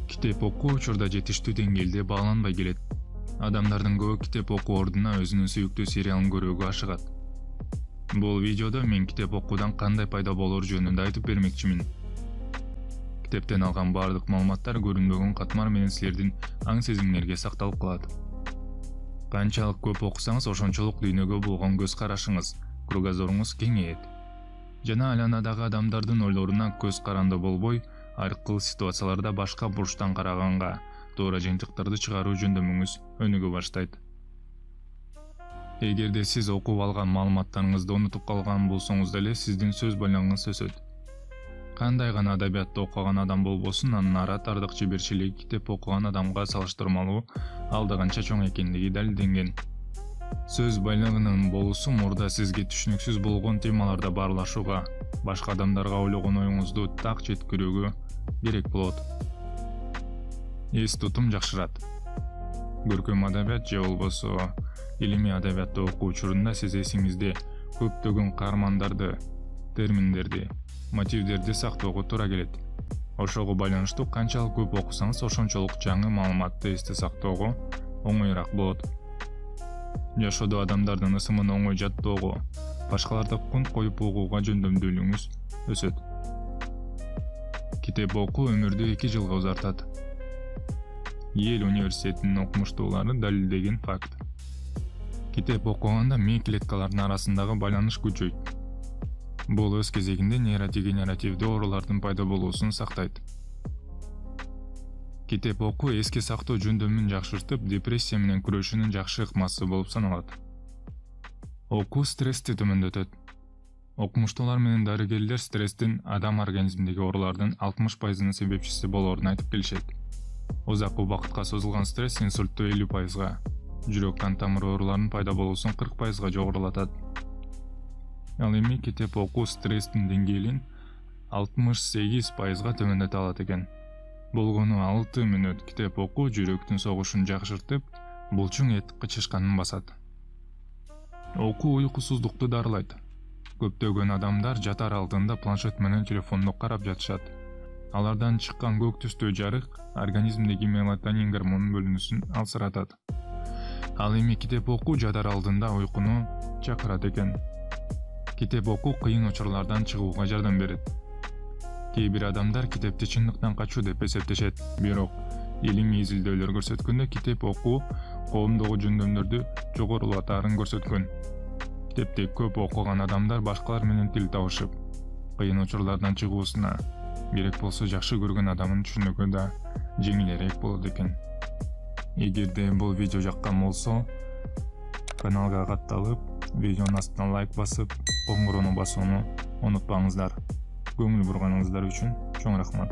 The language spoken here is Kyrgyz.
Китеп окуу учурда жетиштүү деңгээлде бааланбай келет. Адамдардын көбү китеп окуу ордуна өзүнүн сүйүктүү сериалын көрүүгө ашыгат. Бул видеодо мен китеп окуудан кандай пайда болор жөнүндө айтып бермекчимин. Китептен алган баардык маалыматтар көрүнбөгөн катмар менен силердин аң сезимиңерге сакталып калат. Канчалык көп окусаңыз, ошончолук дүйнөгө болгон көз карашыңыз, кругозоруңуз кеңейет. Жана айланадагы адамдардын ойлоруна көз каранды болбой, ар кыл ситуацияларда башка бурчтан караганга туура жыйынтыктарды чыгаруу жөндөмүңүз өнүгө баштайт. Эгерде сиз окуп алган маалыматтарыңызды унутуп калган болсоңуз деле, сиздин сөз байланыңыз өсөт. Кандай гана адабиятты окуган адам болбосун, анын арат ардак чеберчилиги китеп окуган адамга салыштырмалуу алда канча чоң экендиги далилденген. Сөз байлыгынын болуусу мурда сизге түшүнүксүз болгон темаларда баарлашууга, башка адамдарга ойлогон оюңузду так жеткирүүгө керек болот. Эс тутум жакшырат. Көркөм адабият же болбосо илимий адабиятты окуу учурунда сиз эсиңизде көптөгөн каармандарды, терминдерди, мотивдерди сактоого туура келет. Ошого байланыштуу канчалык көп окусаңыз, ошончолук жаңы маалыматты эсте сактоого оңоюраак болот. Жашоодо адамдардын ысымын оңой жаттоого, башкаларды кунт коюп угууга жөндөмдүүлүгүңүз өсөт. Китеп окуу өмүрдү 2 жылга узартат. Йел университетинин окумуштуулары далилдеген факт. Китеп окуганда ми клеткалардын арасындагы байланыш күчөйт. Бул өз кезегинде нейродегенеративдүү оорулардын пайда болуусун сактайт. Китеп окуу эске сактоо жөндөмүн жакшыртып, депрессия менен күрөшүүнүн жакшы ыкмасы болуп саналат. Окуу стрессти төмөндөтөт. Окумуштуулар менен дарыгерлер стресстин адам организминдеги оорулардын 60%-нын себепчиси болоорун айтып келишет. Узак убакытка созулган стресс инсультту 50%, жүрөк кан тамыр ооруларынын пайда болуусун 40%-га жогорулатат. Ал эми китеп окуу стресстин деңгээлин 68%-га төмөндөтө алат экен. Болгону 6 мүнөт китеп окуу жүрөктүн согушун жакшыртып, булчуң эт кычышканын басат. Окуу уйкусуздукту дарылайт. Көптөгөн адамдар жатар алдында планшет менен телефонду карап жатышат. Алардан чыккан көк түстүү жарык организмдеги мелатонин гормонунун бөлүнүүсүн алсыратат. Ал эми китеп окуу жатар алдында уйкуну чакырат экен. Китеп окуу кыйын учурлардан чыгууга жардам берет. Кээ бир адамдар китепти чындыктан качуу деп эсептешет, бирок илимий изилдөөлөр көрсөткөндө китеп окуу коомдогу жөндөмдөрдү жогорулатаарын көрсөткөн. Китепти көп окуган адамдар башкалар менен тил табышып, кыйын учурлардан чыгуусуна, керек болсо жакшы көргөн адамын түшүнүүгө да жеңилирээк болот экен. Эгерде бул видео жаккан болсо, каналга катталып, видеонун астына лайк басып, коңгуроonu басууну унутпаңыздар. Көңүл бурганыңыздар үчүн чоң рахмат.